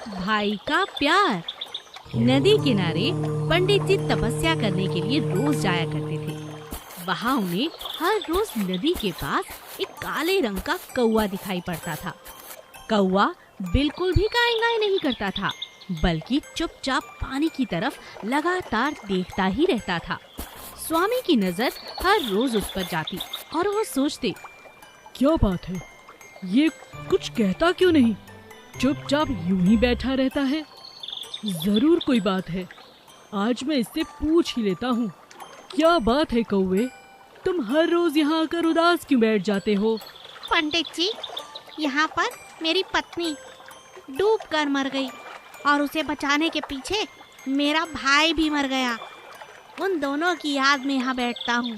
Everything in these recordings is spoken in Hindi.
भाई का प्यार। नदी किनारे पंडित जी तपस्या करने के लिए रोज जाया करते थे। वहाँ उन्हें हर रोज नदी के पास एक काले रंग का कौवा दिखाई पड़ता था। कौवा बिल्कुल भी काई-काई नहीं करता था, बल्कि चुपचाप पानी की तरफ लगातार देखता ही रहता था। स्वामी की नजर हर रोज उस पर जाती और वो सोचते, क्या बात है, ये कुछ कहता क्यों नहीं, चुपचाप यूं ही बैठा रहता है। जरूर कोई बात है, आज मैं इससे पूछ ही लेता हूँ। क्या बात है कौवे, तुम हर रोज यहाँ आकर उदास क्यों बैठ जाते हो? पंडित जी, यहाँ पर मेरी पत्नी डूब कर मर गई और उसे बचाने के पीछे मेरा भाई भी मर गया। उन दोनों की याद में यहाँ बैठता हूँ।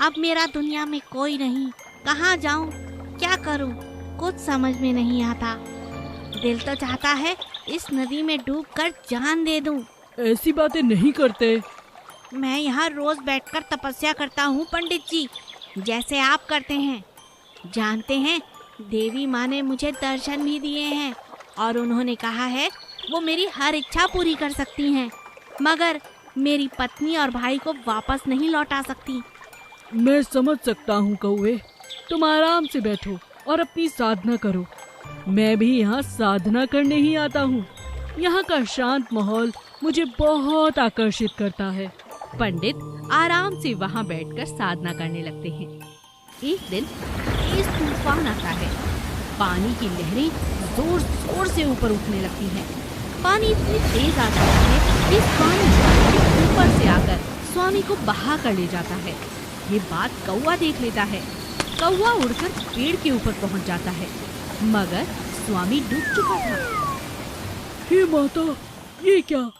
अब मेरा दुनिया में कोई नहीं, कहाँ जाऊँ, क्या करूँ, कुछ समझ में नहीं आता। दिल तो चाहता है इस नदी में डूबकर जान दे दूँ। ऐसी बातें नहीं करते। मैं यहाँ रोज बैठकर तपस्या करता हूँ पंडित जी, जैसे आप करते हैं। जानते हैं, देवी माँ ने मुझे दर्शन भी दिए हैं और उन्होंने कहा है वो मेरी हर इच्छा पूरी कर सकती हैं, मगर मेरी पत्नी और भाई को वापस नहीं लौटा सकती। मैं समझ सकता हूँ कौवे, तुम आराम से बैठो और अपनी साधना करो। मैं भी यहाँ साधना करने ही आता हूँ। यहाँ का शांत माहौल मुझे बहुत आकर्षित करता है। पंडित आराम से वहाँ बैठकर साधना करने लगते हैं। एक दिन तेज तूफान आता है। पानी की लहरें जोर जोर से ऊपर उठने लगती हैं। पानी इतनी तेज आ जाता है कि पानी ऊपर से आकर स्वामी को बहा कर ले जाता है। ये बात कौवा देख लेता है। कौवा उड़कर पेड़ के ऊपर पहुंच जाता है, मगर स्वामी डूब चुका था। हे माता, ये क्या?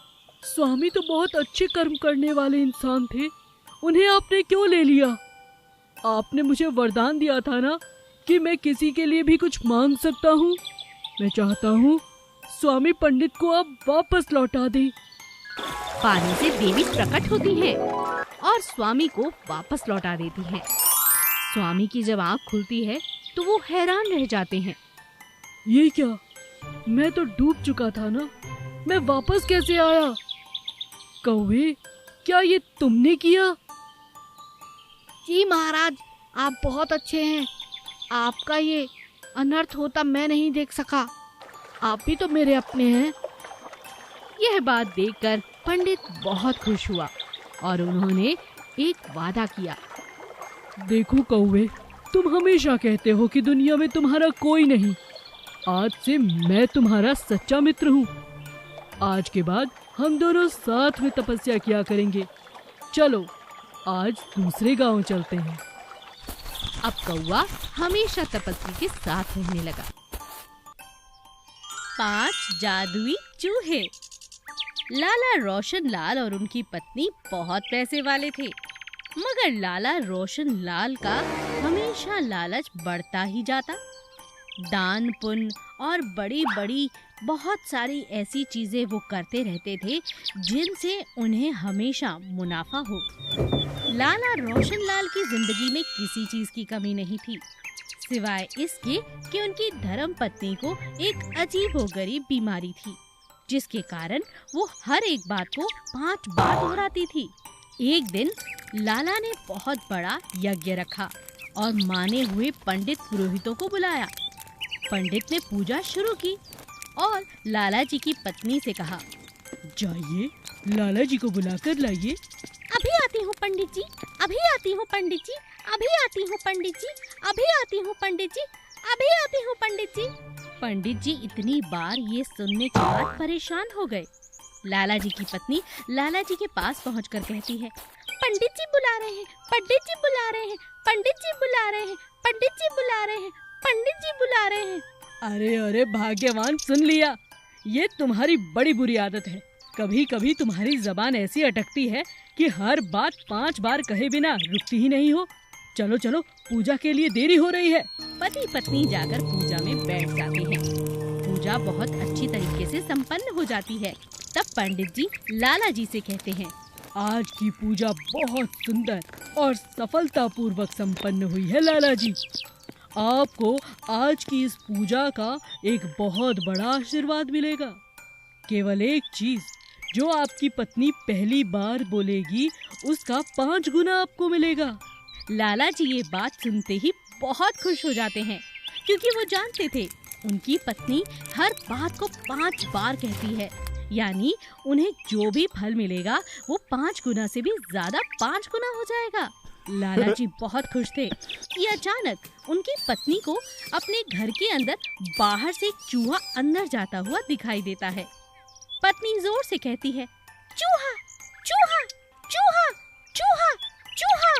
स्वामी तो बहुत अच्छे कर्म करने वाले इंसान थे, उन्हें आपने क्यों ले लिया? आपने मुझे वरदान दिया था ना कि मैं किसी के लिए भी कुछ मांग सकता हूँ। मैं चाहता हूँ स्वामी पंडित को आप वापस लौटा दें। पानी से देवी प्रकट होती है और स्वामी को वापस लौटा देती हैं। स्वामी की जब आँख खुलती है तो वो हैरान रह जाते हैं। ये क्या? मैं तो डूब चुका था ना, मैं वापस कैसे आया? कौवे, क्या ये तुमने किया? जी महाराज, आप बहुत अच्छे हैं। आपका ये अनर्थ होता मैं नहीं देख सका। आप भी तो मेरे अपने हैं। यह बात देखकर पंडित बहुत खुश हुआ और उन्होंने एक वादा किया। देखो कौवे, तुम हमेशा कहते हो कि दुनिया में तुम्हारा कोई नहीं। आज से मैं तुम्हारा सच्चा मित्र हूँ। आज के बाद हम दोनों साथ में तपस्या किया करेंगे। चलो, आज दूसरे गांव चलते हैं। अब कौवा हमेशा तपस्वी के साथ रहने लगा। 5 जादुई चूहे। लाला रोशन लाल और उनकी पत्नी बहुत पैसे वाले थे, मगर लाला रोशन लाल का हमेशा लालच बढ़ता ही जाता। दान पुण्य और बड़ी बड़ी बहुत सारी ऐसी चीजें वो करते रहते थे जिनसे उन्हें हमेशा मुनाफा हो। लाला रोशन लाल की जिंदगी में किसी चीज की कमी नहीं थी, सिवाय इसके कि उनकी धर्म पत्नी को एक अजीबोगरीब बीमारी थी, जिसके कारण वो हर एक बात को 5 बार दोहराती थी। एक दिन लाला ने बहुत बड़ा यज्ञ रखा और माने हुए पंडित पुरोहितों को बुलाया। पंडित ने पूजा शुरू की और लाला जी की पत्नी से कहा, जाइए लाला जी को बुलाकर लाइए। अभी आती हूँ पंडित जी, अभी आती हूँ पंडित जी, अभी आती हूँ पंडित जी, अभी आती हूँ पंडित जी, अभी आती हूँ पंडित जी। पंडित जी इतनी बार ये सुनने के बाद परेशान हो गए। लाला जी की पत्नी लाला जी के पास पहुंचकर कहती है, पंडित जी बुला रहे हैं, पंडित जी बुला रहे हैं, पंडित जी बुला रहे हैं, पंडित जी बुला रहे हैं, पंडित जी बुला रहे हैं। अरे अरे भाग्यवान, सुन लिया। ये तुम्हारी बड़ी बुरी आदत है। कभी कभी तुम्हारी जबान ऐसी अटकती है कि हर बात 5 बार कहे बिना रुकती ही नहीं हो। चलो चलो, पूजा के लिए देरी हो रही है। पति पत्नी जाकर पूजा में बैठ जाते हैं। पूजा बहुत अच्छी तरीके से संपन्न हो जाती है। तब पंडित जी लाला जी से कहते हैं, आज की पूजा बहुत सुंदर और सफलतापूर्वक संपन्न हुई है लाला जी। आपको आज की इस पूजा का एक बहुत बड़ा आशीर्वाद मिलेगा। केवल एक चीज, जो आपकी पत्नी पहली बार बोलेगी उसका 5 गुना आपको मिलेगा। लाला जी ये बात सुनते ही बहुत खुश हो जाते हैं, क्योंकि वो जानते थे उनकी पत्नी हर बात को 5 बार कहती है, यानी उन्हें जो भी फल मिलेगा वो 5 गुना से भी ज्यादा 5 गुना हो जाएगा। लाला जी बहुत खुश थे कि अचानक उनकी पत्नी को अपने घर के अंदर बाहर से एक चूहा अंदर जाता हुआ दिखाई देता है। पत्नी जोर से कहती है, चूहा चूहा चूहा चूहा चूहा।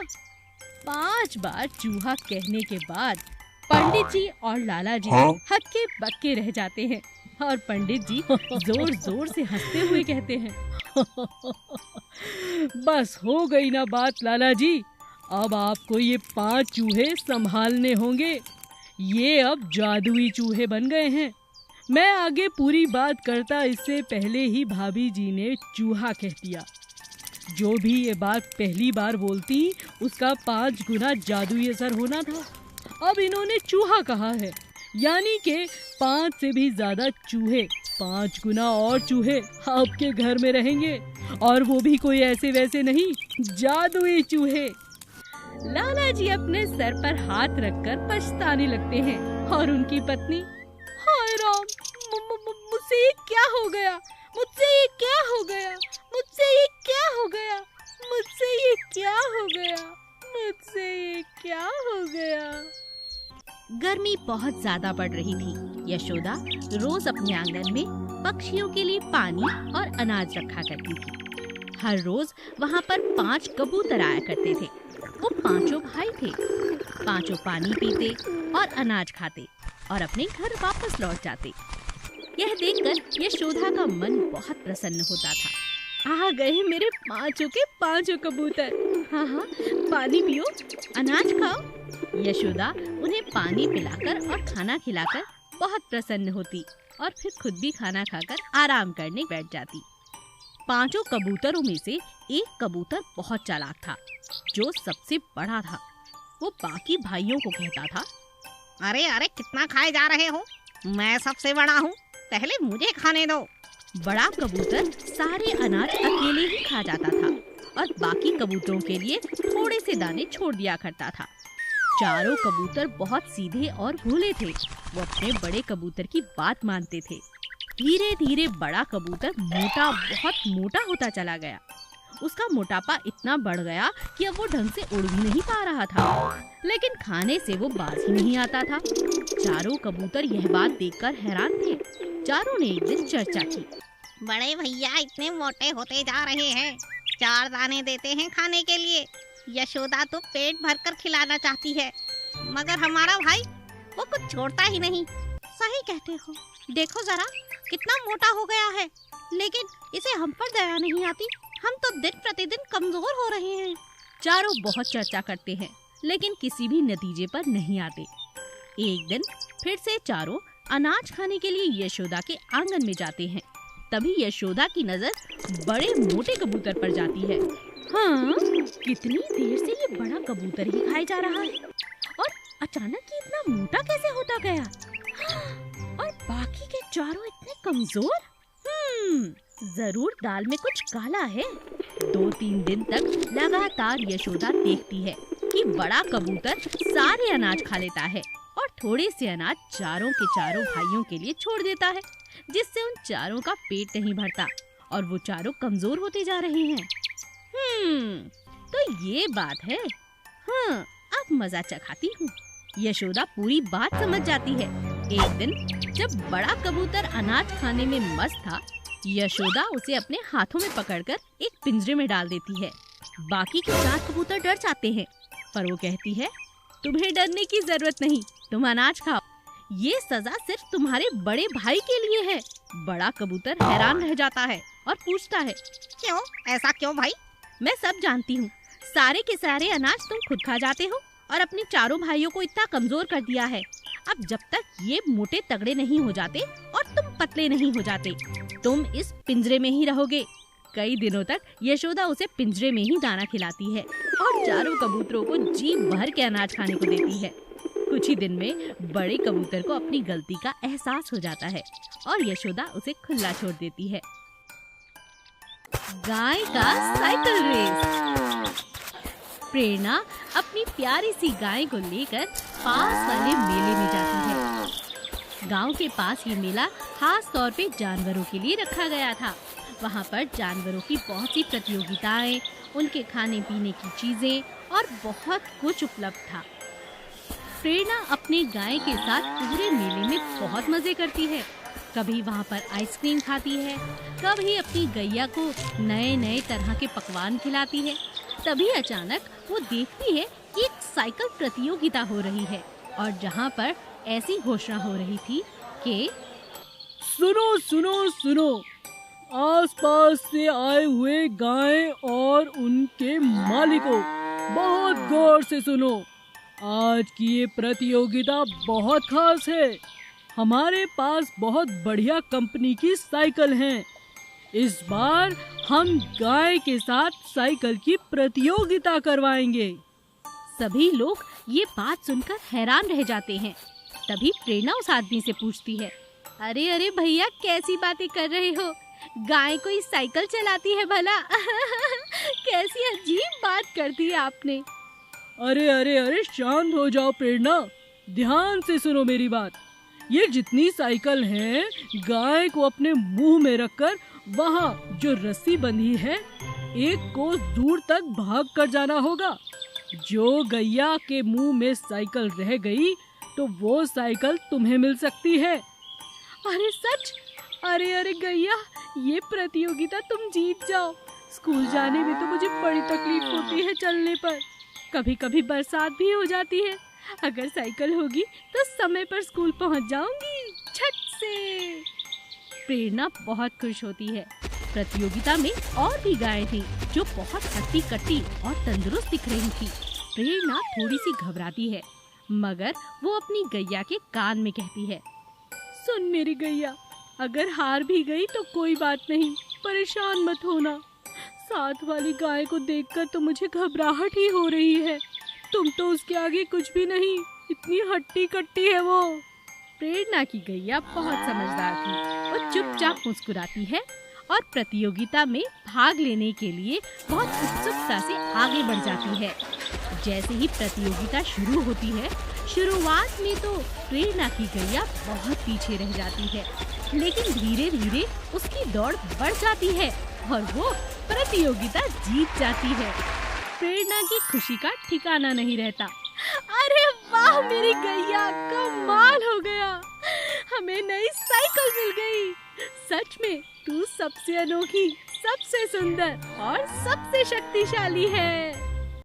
5 बार चूहा कहने के बाद पंडित जी और लाला जी हक्के बक्के रह जाते हैं और पंडित जी जोर जोर से हंसते हुए कहते हैं, बस हो गई ना बात लाला जी, अब आपको ये 5 चूहे संभालने होंगे। ये अब जादुई चूहे बन गए हैं। मैं आगे पूरी बात करता इससे पहले ही भाभी जी ने चूहा कह दिया। जो भी ये बात पहली बार बोलती उसका 5 गुना जादुई असर होना था। अब इन्होंने चूहा कहा है, यानी के 5 से भी ज्यादा चूहे, 5 गुना और चूहे आपके घर में रहेंगे, और वो भी कोई ऐसे वैसे नहीं, जादुई चूहे। लाला जी अपने सर पर हाथ रखकर पछताने लगते हैं और उनकी पत्नी, हाय राम, मुझसे ये क्या हो गया, मुझसे ये क्या हो गया, मुझसे ये क्या हो गया, मुझसे ये क्या हो गया, मुझसे ये क्या हो गया। गर्मी बहुत ज्यादा पड़ रही थी। यशोदा रोज अपने आंगन में पक्षियों के लिए पानी और अनाज रखा करती थी। हर रोज वहाँ पर 5 कबूतर आया करते थे। वो 5 भाई थे। 5 पानी पीते और अनाज खाते और अपने घर वापस लौट जाते। यह देखकर यशोदा का मन बहुत प्रसन्न होता था। आ गए मेरे 5 के 5 कबूतर। हाँ हाँ, पानी पियो, अनाज खाओ। यशोदा उन्हें पानी पिलाकर और खाना खिलाकर बहुत प्रसन्न होती और फिर खुद भी खाना खाकर आराम करने बैठ जाती। 5 कबूतरों में से एक कबूतर बहुत चालाक था, जो सबसे बड़ा था। वो बाकी भाइयों को कहता था, अरे अरे, कितना खाए जा रहे हो, मैं सबसे बड़ा हूँ, पहले मुझे खाने दो। बड़ा कबूतर सारे अनाज अकेले ही खा जाता था और बाकी कबूतरों के लिए थोड़े से दाने छोड़ दिया करता था। चारों कबूतर बहुत सीधे और भोले थे। वो अपने बड़े कबूतर की बात मानते थे। धीरे धीरे बड़ा कबूतर बहुत मोटा होता चला गया। उसका मोटापा इतना बढ़ गया कि अब वो ढंग से उड़ भी नहीं पा रहा था, लेकिन खाने से वो बाज ही नहीं आता था। चारों कबूतर यह बात देखकर हैरान थे। चारों ने एक दिन चर्चा की, बड़े भैया इतने मोटे होते जा रहे हैं, 4 दाने देते हैं खाने के लिए। यशोदा तो पेट भरकर खिलाना चाहती है, मगर हमारा भाई वो कुछ छोड़ता ही नहीं। सही कहते हो, देखो जरा कितना मोटा हो गया है, लेकिन इसे हम पर दया नहीं आती। हम तो दिन प्रतिदिन कमजोर हो रहे हैं। चारों बहुत चर्चा करते हैं, लेकिन किसी भी नतीजे पर नहीं आते। एक दिन फिर से चारों अनाज खाने के लिए यशोदा के आंगन में जाते हैं। तभी यशोदा की नजर बड़े मोटे कबूतर पर जाती है। हाँ, कितनी देर से ये बड़ा कबूतर ही खाए जा रहा है और अचानक ये इतना मोटा कैसे होता गया? और बाकी के चारों इतने कमजोर? जरूर दाल में कुछ काला है। 2-3 दिन तक लगातार यशोदा देखती है कि बड़ा कबूतर सारे अनाज खा लेता है और थोड़े से अनाज चारों के चारों भाइयों के लिए छोड़ देता है, जिससे उन चारों का पेट नहीं भरता और वो चारों कमजोर होते जा रहे हैं। तो ये बात है। हाँ, अब मजा चखाती हूँ। यशोदा पूरी बात समझ जाती है। एक दिन जब बड़ा कबूतर अनाज खाने में मस्त था, यशोदा उसे अपने हाथों में पकड़कर एक पिंजरे में डाल देती है। बाकी के 4 कबूतर डर जाते हैं, पर वो कहती है, तुम्हें डरने की जरूरत नहीं, तुम अनाज खाओ। ये सजा सिर्फ तुम्हारे बड़े भाई के लिए है। बड़ा कबूतर हैरान रह जाता है और पूछता है, क्यों? ऐसा क्यों भाई? मैं सब जानती हूँ। सारे के सारे अनाज तुम खुद खा जाते हो और अपने चारों भाइयों को इतना कमजोर कर दिया है। अब जब तक ये मोटे तगड़े नहीं हो जाते और तुम पतले नहीं हो जाते, तुम इस पिंजरे में ही रहोगे। कई दिनों तक यशोदा उसे पिंजरे में ही दाना खिलाती है और चारों कबूतरों को जी भर के अनाज खाने को देती है। कुछ ही दिन में बड़े कबूतर को अपनी गलती का एहसास हो जाता है और यशोदा उसे खुला छोड़ देती है। गाय का साइकिल रेस। प्रेरणा अपनी प्यारी सी गाय को लेकर पास वाले मेले में जाती है। गांव के पास ये मेला खास तौर पे जानवरों के लिए रखा गया था। वहाँ पर जानवरों की बहुत सी प्रतियोगिताएं, उनके खाने पीने की चीजें और बहुत कुछ उपलब्ध था। प्रेरणा अपने गाय के साथ पूरे मेले में बहुत मजे करती है। कभी वहाँ पर आइसक्रीम खाती है, कभी अपनी गैया को नए नए तरह के पकवान खिलाती है। तभी अचानक वो देखती है कि एक साइकिल प्रतियोगिता हो रही है और जहाँ पर ऐसी घोषणा हो रही थी कि सुनो सुनो सुनो, आसपास से आए हुए गाय और उनके मालिकों, बहुत गौर से सुनो। आज की ये प्रतियोगिता बहुत खास है। हमारे पास बहुत बढ़िया कंपनी की साइकिल हैं। इस बार हम गाय के साथ साइकिल की प्रतियोगिता करवाएंगे। सभी लोग ये बात सुनकर हैरान रह जाते हैं। तभी प्रेरणा उस आदमी से पूछती है, अरे अरे भैया, कैसी बातें कर रहे हो? गाय कोई साइकिल चलाती है भला? कैसी अजीब बात कर दी आपने। अरे अरे अरे, शांत हो जाओ प्रेरणा, ध्यान से सुनो मेरी बात। ये जितनी साइकिल हैं, गाय को अपने मुंह में रखकर वहाँ जो रस्सी बंधी है, एक कोस दूर तक भाग कर जाना होगा। जो गैया के मुंह में साइकिल रह गई तो वो साइकिल तुम्हें मिल सकती है। अरे सच? अरे अरे गैया, ये प्रतियोगिता तुम जीत जाओ। स्कूल जाने में तो मुझे बड़ी तकलीफ होती है चलने पर। कभी कभी बरसात भी हो जाती है। अगर साइकिल होगी तो समय पर स्कूल पहुंच जाऊंगी झट से। प्रेरणा बहुत खुश होती है। प्रतियोगिता में और भी गायें थी जो बहुत हट्टी कट्टी और तंदुरुस्त दिख रही थी। प्रेरणा थोड़ी सी घबराती है, मगर वो अपनी गैया के कान में कहती है, सुन मेरी गैया, अगर हार भी गई तो कोई बात नहीं, परेशान मत होना। साथ वाली गाय को देखकर तो मुझे घबराहट ही हो रही है। तुम तो उसके आगे कुछ भी नहीं, इतनी हट्टी कट्टी है वो। प्रेरणा की गैया बहुत समझदार थी। वो चुपचाप मुस्कुराती है और प्रतियोगिता में भाग लेने के लिए बहुत उत्सुकता से आगे बढ़ जाती है। जैसे ही प्रतियोगिता शुरू होती है, शुरुआत में तो प्रेरणा की गैया बहुत पीछे रह जाती है, लेकिन धीरे धीरे उसकी दौड़ बढ़ जाती है और वो प्रतियोगिता जीत जाती है। प्रेरणा की खुशी का ठिकाना नहीं रहता। अरे वाह मेरी गैया, कमाल हो गया, हमें नई साइकिल मिल गई। सच में तू सबसे अनोखी, सबसे सुंदर और सबसे शक्तिशाली है।